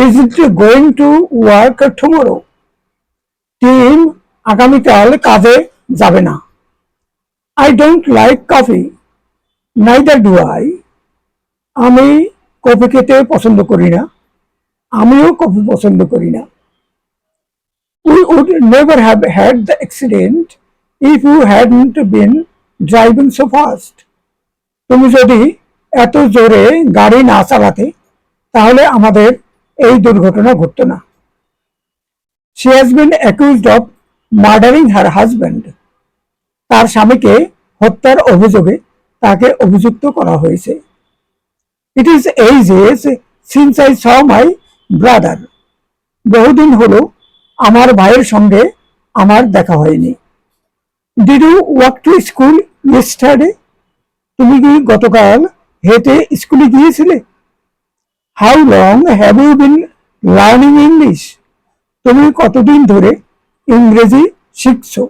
Is it going to work tomorrow? Team আগামীকাল কাজে যাবে না। I don't like coffee. Neither do I. আমি কফি খেতে পছন্দ করি না। আমিও কফি পছন্দ করি না। We would never have had the accident if you hadn't been driving so fast. তুমি যদি এত জোরে গাড়ি না চালাতে তাহলে আমাদের এই দুর্ঘটনা ঘটতো না। She has been accused of murdering her husband. তার স্বামীকে হত্যার অভিযোগে তাকে অভিযুক্ত করা হয়েছে। It is ages since I saw my brother. বহুদিন হলো আমার ভাইয়ের সঙ্গে আমার দেখা হয়নি। Did you walk to school yesterday? তুমি কি গতকাল হেঁটে স্কুলে গিয়েছিলে? How long have you been learning English? তুমি কতদিন ধরে ইংরেজি শিখছো?